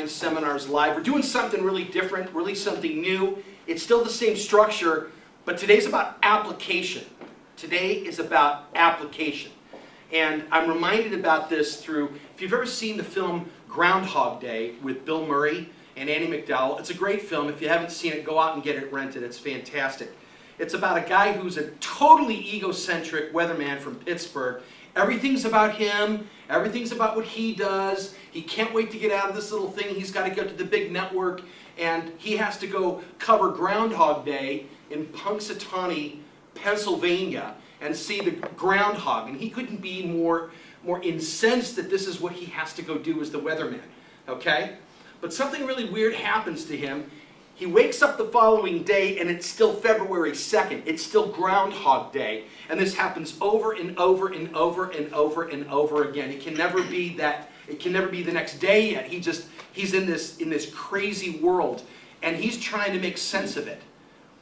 Mastermind seminars live. We're doing something really different, really something new. It's still the same structure, but today's about application. Today is about application. And I'm reminded about this through, if you've ever seen the film Groundhog Day with Bill Murray and Andie MacDowell, it's a great film. If you haven't seen it, go out and get it rented. It's fantastic. It's about a guy who's a totally egocentric weatherman from Pittsburgh. Everything's about him. Everything's about what he does. He can't wait to get out of this little thing. He's got to go to the big network, and he has to go cover Groundhog Day in Punxsutawney, Pennsylvania, and see the groundhog. And he couldn't be more incensed that this is what he has to go do as the weatherman. Okay? But something really weird happens to him. He wakes up the following day, and it's still February 2nd. It's still Groundhog Day. And this happens over and over and over and over and over again. It can never be that. It can never be the next day yet. He's in this crazy world, and he's trying to make sense of it.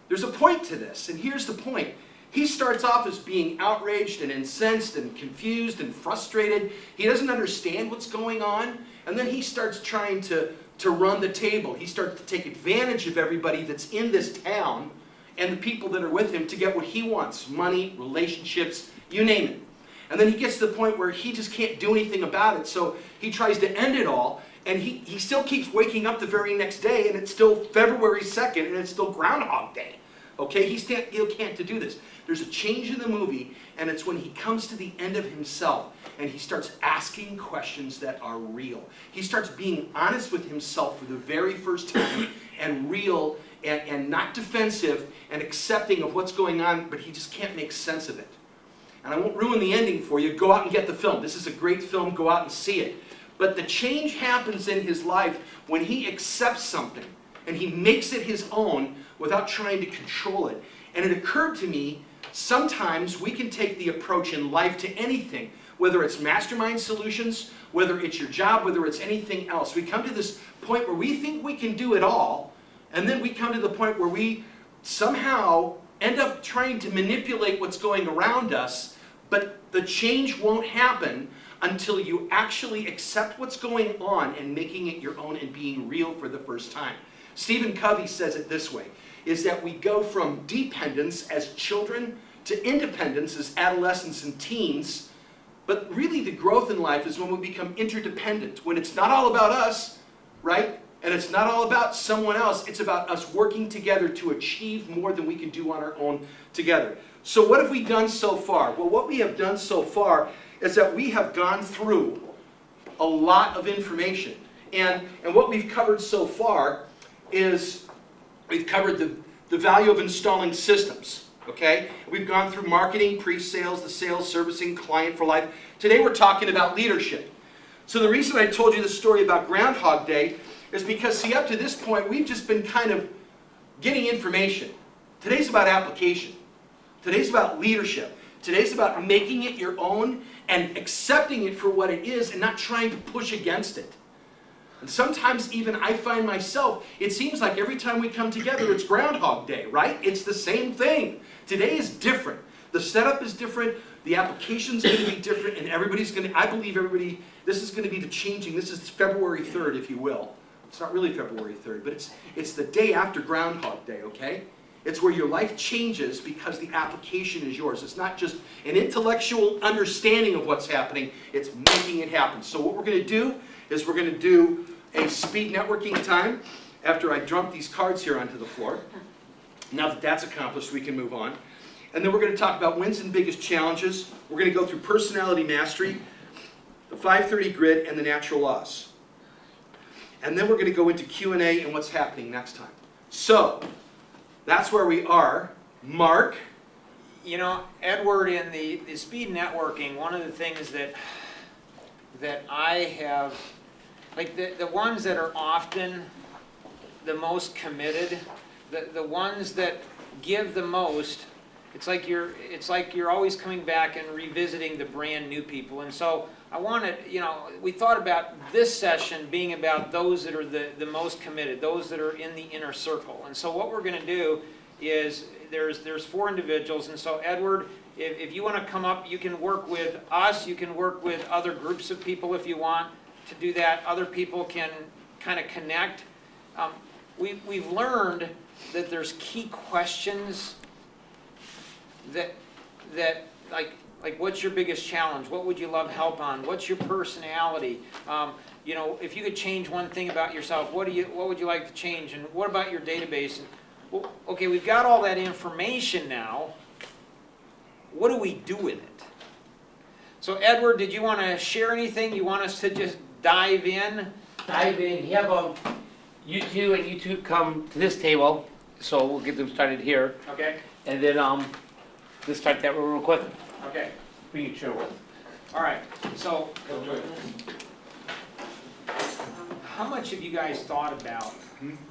There's a point to this, and here's the point. He starts off as being outraged and incensed and confused and frustrated. He doesn't understand what's going on, and then he starts trying to run the table. He starts to take advantage of everybody that's in this town and the people that are with him to get what he wants. Money, relationships, you name it. And then he gets to the point where he just can't do anything about it, so he tries to end it all, and he still keeps waking up the very next day, and it's still February 2nd, and it's still Groundhog Day. Okay, he can't do this. There's a change in the movie, and it's when he comes to the end of himself, and he starts asking questions that are real. He starts being honest with himself for the very first time, and real, and not defensive, and accepting of what's going on, but he just can't make sense of it. And I won't ruin the ending for you. Go out and get the film. This is a great film. Go out and see it. But the change happens in his life when he accepts something, and he makes it his own without trying to control it. And it occurred to me, sometimes we can take the approach in life to anything, whether it's Mastermind solutions, whether it's your job, whether it's anything else. We come to this point where we think we can do it all, and then we come to the point where we somehow end up trying to manipulate what's going around us, but the change won't happen until you actually accept what's going on and making it your own and being real for the first time. Stephen Covey says it this way, is that we go from dependence as children to independence as adolescents and teens, but really the growth in life is when we become interdependent, when it's not all about us, right? And it's not all about someone else, it's about us working together to achieve more than we can do on our own together. So what have we done so far? Well, what we have done so far is that we have gone through a lot of information. And what we've covered so far is we've covered the value of installing systems, okay? We've gone through marketing, pre-sales, the sales, servicing, client for life. Today we're talking about leadership. So the reason I told you the story about Groundhog Day is because, see, up to this point, we've just been kind of getting information. Today's about application. Today's about leadership. Today's about making it your own and accepting it for what it is and not trying to push against it. And sometimes even I find myself, it seems like every time we come together, it's Groundhog Day, right? It's the same thing. Today is different. The setup is different. The application's going to be different, and everybody's going to, I believe everybody, this is going to be the changing. This is February 3rd, if you will. It's not really February 3rd, but it's the day after Groundhog Day, okay? It's where your life changes because the application is yours. It's not just an intellectual understanding of what's happening, it's making it happen. So what we're going to do is we're going to do a speed networking time after I dump these cards here onto the floor. Now that that's accomplished, we can move on. And then we're going to talk about wins and biggest challenges. We're going to go through personality mastery, the 530 grid, and the natural laws. And then we're going to go into Q&A and what's happening next time. So, that's where we are. Mark? You know, Edward, in the speed networking, one of the things that I have, like the ones that are often the most committed, the ones that give the most, it's like you're always coming back and revisiting the brand new people. And so I wanted, we thought about this session being about those that are the most committed, those that are in the inner circle. And so what we're going to do is there's 4 individuals. And so Edward, if you want to come up, you can work with us. You can work with other groups of people if you want to do that. Other people can kind of connect. We've learned that there's key questions that like what's your biggest challenge? What would you love help on? What's your personality? You know, if you could change one thing about yourself, what would you like to change? And what about your database? And, well, okay, we've got all that information now. What do we do with it? So Edward, did you want to share anything? You want us to just dive in? Dive in. You have you two and you two come to this table, so we'll get them started here, Okay, and then let's start that real quick. okay. Bring your chair with. All right, so how much have you guys thought about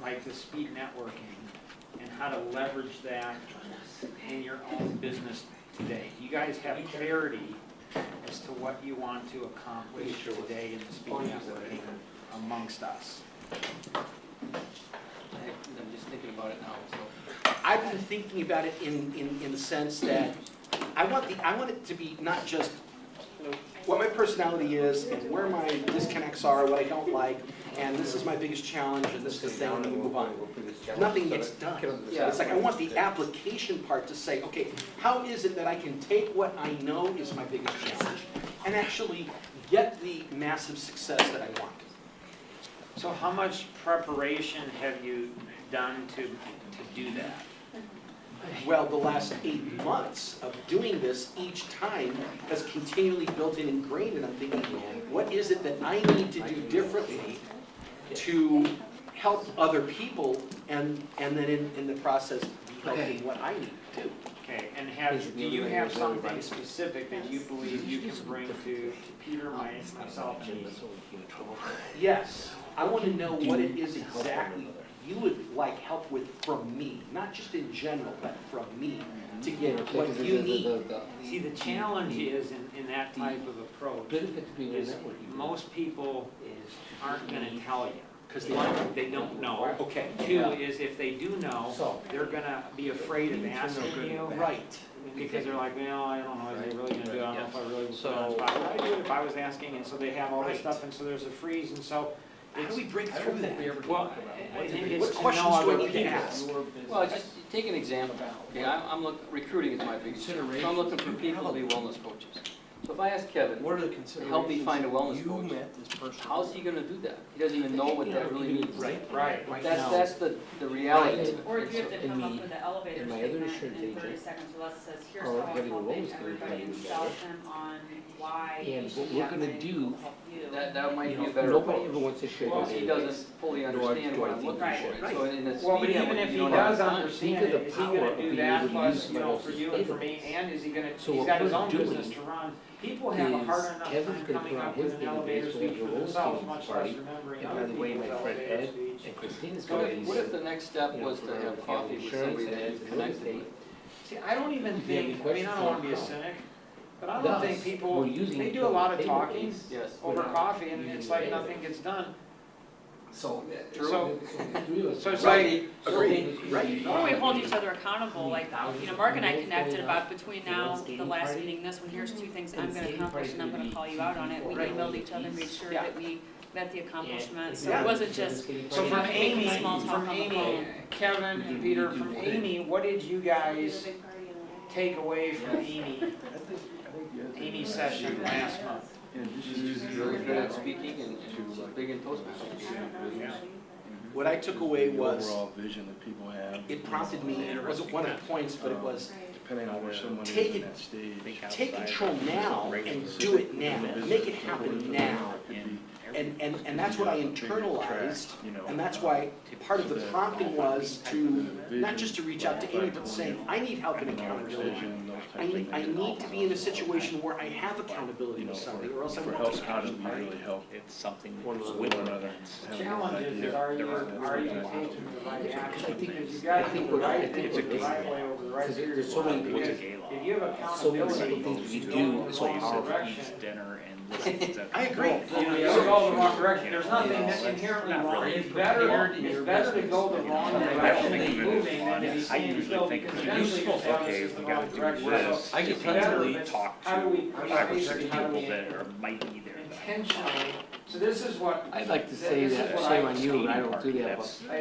like the speed networking and how to leverage that in your own business today? Do you guys have clarity as to what you want to accomplish today in the speed networking amongst us? I'm just thinking about it now, so. I've been thinking about it in the sense that I want it to be not just, you know, what my personality is and where my disconnects are, what I don't like, and this is my biggest challenge, and this is the thing, and then we move on. Nothing gets done. It's like I want the application part to say, okay, how is it that I can take what I know is my biggest challenge and actually get the massive success that I want? So how much preparation have you done to do that? Well, the last 8 months of doing this each time has continually built in ingrained, and I'm thinking, man, what is it that I need to do differently to help other people, and then in the process be helping what I need to do. Okay, and do you have something specific that you believe you can bring to Peter, myself, and Yes, I want to know what it is exactly you would like help with from me, not just in general, but from me, to get what you need. See, the challenge is in that type of approach is most people aren't going to tell you. Because they don't know. Okay. Two is if they do know, they're going to be afraid of asking you. Right. Because they're like, well, I don't know, is they really going to do it? I don't know if I really would put it on spot. Would I do it if I was asking? And so they have all this stuff, and so there's a freeze, and so. How do we break through that? Well, I think it's What to questions know do I other need to people. ask? Well, just take an example. Okay, recruiting is my biggest challenge. So I'm looking for people to be wellness coaches. So if I ask Kevin, What are the considerations? help me find a wellness You coach, met this person. how's he gonna do that? He doesn't even know what that really means. Right. That's the reality. Or if you have to In come up the- with the elevator in my other statement insurance in 30 agent, seconds or less, it says, here's or how I'm having a helping wellness everybody, meeting and together. sell them on why And you what should we're have gonna them do- help you. That might You be a know, better nobody ever approach. wants to share Well, their he database. doesn't fully understand what I'm looking Right, for. right. So in the Well, but speed even network, if you he don't have does time. understand Think it, of the is he power gonna of do being that able to plus, use you know, somebody for else's you and for me, database. and is he gonna, So he's what got his we're own doing business to run. People have a is hard enough Kevin's time gonna coming put on up his with an elevator database speech what for your themselves, roles much party. less remembering And by other the way, my people's friend elevator Ed speech. and Christina's So got these. what if the next step you know, was to for have coffee with insurance somebody that and he's real connected estate. with? See, I don't even If you have any think, I mean, I don't wanna be a questions, cynic, but I don't Thus, think people, we're using they it do a for lot of the talking database. Yes. over We're not coffee, and using it's the like database. nothing gets done. So, True. So- the three of us. so it's Right. like- Agreed. Right. Or we hold each other accountable, like, you know, Mark and I connected about between now, the last meeting, this one, here's 2 things I'm gonna accomplish, and I'm gonna call you out on it. We emailed each other, made sure that we met the accomplishments, so Yeah. it wasn't just, So from Making Amy, small talk from on the Amy, phone. Kevin and Peter, from Amy, what did you guys take away from Amy's session last month? He's really good at speaking and she's big in Toastmasters. What I took away The was, overall vision that people have. it prompted me, it wasn't one of the points, but it was, Depending on where someone is Take in it- that stage. take control now and do it now, make it happen now. And that's what I internalized, and that's why part of the prompting was to, not just to reach out to Amy, but saying, I need help and accountability. I need to be in a situation where I have accountability with somebody, or else I For won't help, just how do catch we party. really help It's something one with another? Challenge is, are you taking the right action? Because you I gotta think do the what- I right think thing what the it right is- way over the right because period there's of so time. many- Because What's a if you have So many accountability, things we you do go in the is so wrong powerful. direction. dinner and I agree. You know, you go the wrong direction, there's nothing that's inherently wrong, it's better to go the wrong direction than moving than to be standing still, because eventually you'll tell us it's the wrong direction. So I it's could better, easily but talk how do we, to 5 or 6 basically, how do people we that are, might be there. intentionally, so this is what, I'd like to say This is that, what shame I- on you, but I don't do that, but I,